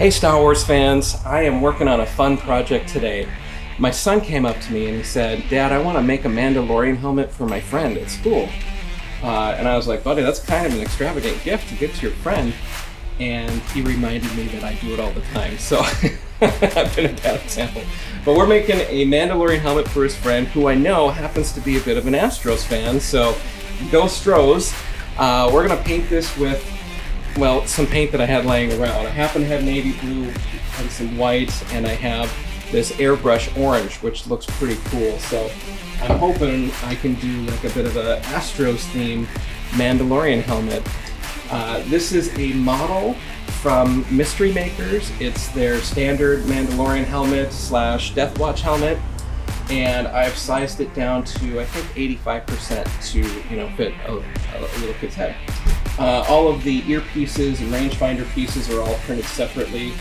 Hey Star Wars fans, I am working on a fun project today. My son came up to me and he said, "Dad, I want to make a Mandalorian helmet for my friend at school." And I was like, "Buddy, that's kind of an extravagant gift to give to your friend." And he reminded me that I do it all the time, so I've been a bad example. But we're making a Mandalorian helmet for his friend, who I know happens to be a bit of an Astros fan, so go Stros. We're going to paint this with, well, some paint that I had laying around. I happen to have navy blue and some white, and I have this airbrush orange, which looks pretty cool. So I'm hoping I can do like a bit of a Astros theme Mandalorian helmet. This is a model from Mystery Makers. It's their standard Mandalorian helmet / Death Watch helmet, and I've sized it down to I think 85% to fit a little kid's head. All of the earpieces and rangefinder pieces are all printed separately,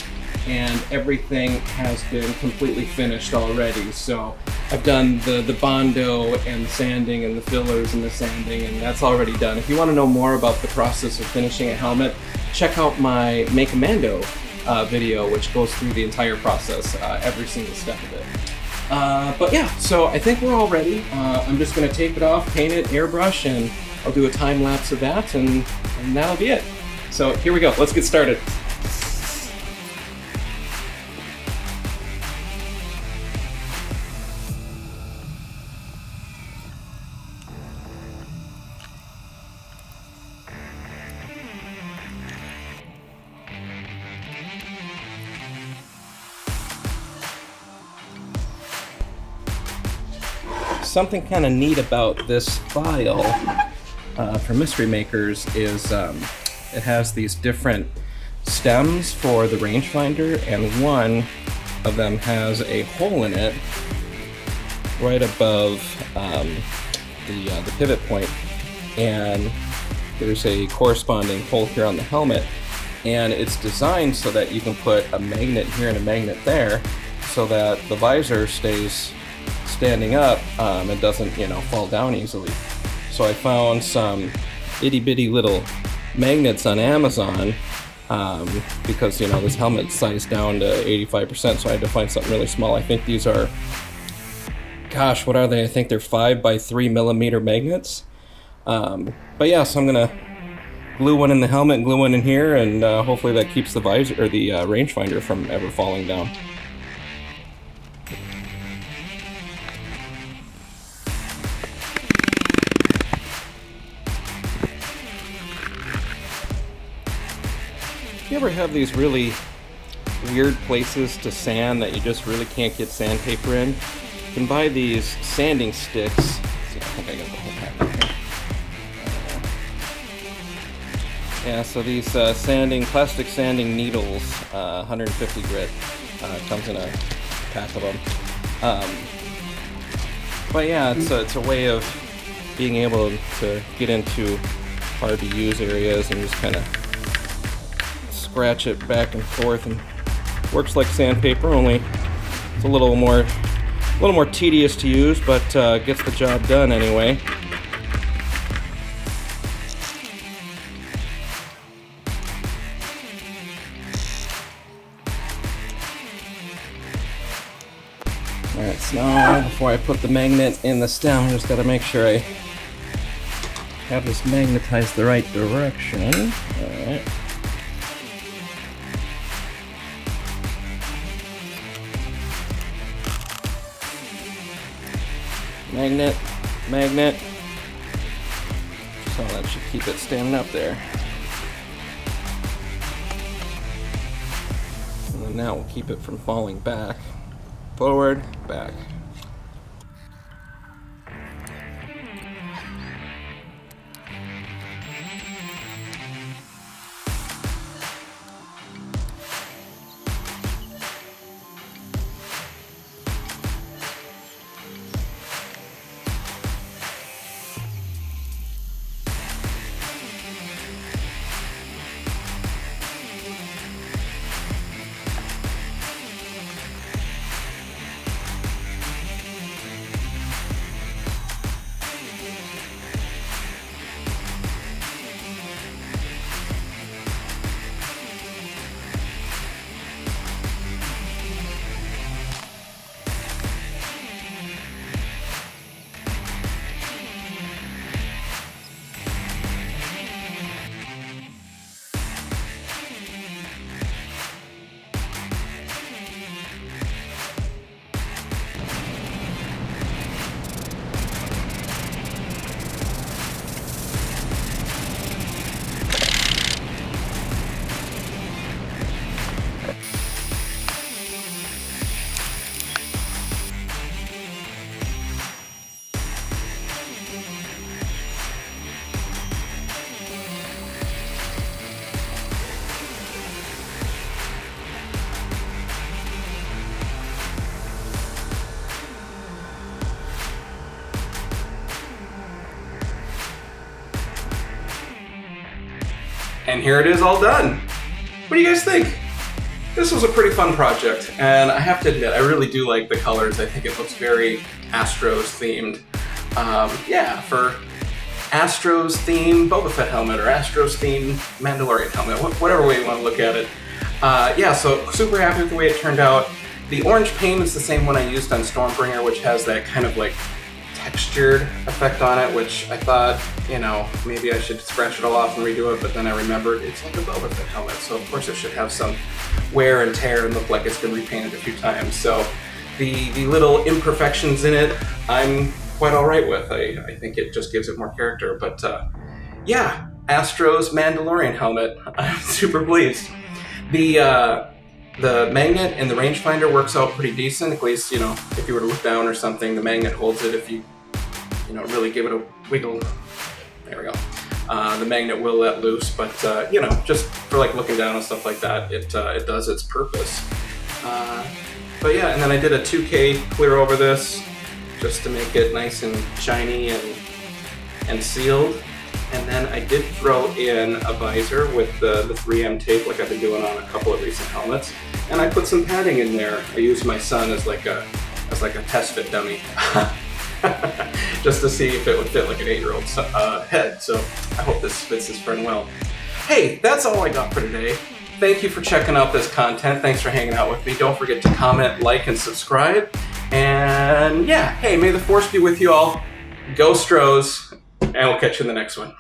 and everything has been completely finished already. So I've done the Bondo and the sanding and the fillers and the sanding, and that's already done. If you want to know more about the process of finishing a helmet, check out my Make a Mando video, which goes through the entire process, every single step of it. But yeah, so I think we're all ready. I'm just going to tape it off, paint it, airbrush, and I'll do a time lapse of that, and that'll be it. So here we go. Let's get started. Something kind of neat about this file from Mystery Makers is it has these different stems for the rangefinder, and one of them has a hole in it right above the pivot point, and there's a corresponding hole here on the helmet, and it's designed so that you can put a magnet here and a magnet there so that the visor stays standing up and doesn't fall down easily. So I found some itty bitty little magnets on Amazon because this helmet's sized down to 85%, so I had to find something really small. I think these are, gosh, what are they? I think they're 5 by 3 millimeter magnets. But yeah, so I'm gonna glue one in the helmet and glue one in here, and hopefully that keeps the visor or the rangefinder from ever falling down. You ever have these really weird places to sand that you just really can't get sandpaper in? You can buy these sanding sticks. Let's see, I think I got the whole pack here. Yeah, so these plastic sanding needles, 150 grit, comes in a pack of them. But yeah, it's a way of being able to get into hard to use areas and just kind of scratch it back and forth, and works like sandpaper, only it's a little more tedious to use, but gets the job done anyway. Alright, so now before I put the magnet in the stem, I just got to make sure I have this magnetized the right direction. Alright. Magnet. So that should keep it standing up there. And then now we'll keep it from falling back. Forward, back. And here it is all done. What do you guys think? This was a pretty fun project, and I have to admit, I really do like the colors. I think it looks very Astros themed. Yeah, for Astros themed Boba Fett helmet or Astros themed Mandalorian helmet, whatever way you want to look at it. Yeah, so super happy with the way it turned out. The orange paint is the same one I used on Stormbringer, which has that kind of like textured effect on it, which I thought, you know, maybe I should scratch it all off and redo it, but then I remembered it's like a Boba Fett helmet, so of course it should have some wear and tear and look like it's been repainted a few times. So the little imperfections in it, I'm quite all right with. I think it just gives it more character. But yeah, Astros Mandalorian helmet. I'm super pleased. The magnet and the rangefinder works out pretty decent. At least, you know, if you were to look down or something, the magnet holds it. If you really give it a wiggle, there we go. The magnet will let loose, but you know, just for like looking down and stuff like that, it does its purpose. But yeah, and then I did a 2K clear over this just to make it nice and shiny and sealed. And then I did throw in a visor with the 3M tape like I've been doing on a couple of recent helmets. And I put some padding in there. I used my son as like a test fit dummy. Just to see if it would fit like an 8-year-old's head. So I hope this fits his friend well. Hey, that's all I got for today. Thank you for checking out this content. Thanks for hanging out with me. Don't forget to comment, like, and subscribe. And yeah, hey, may the force be with you all. Go Stros, and we'll catch you in the next one.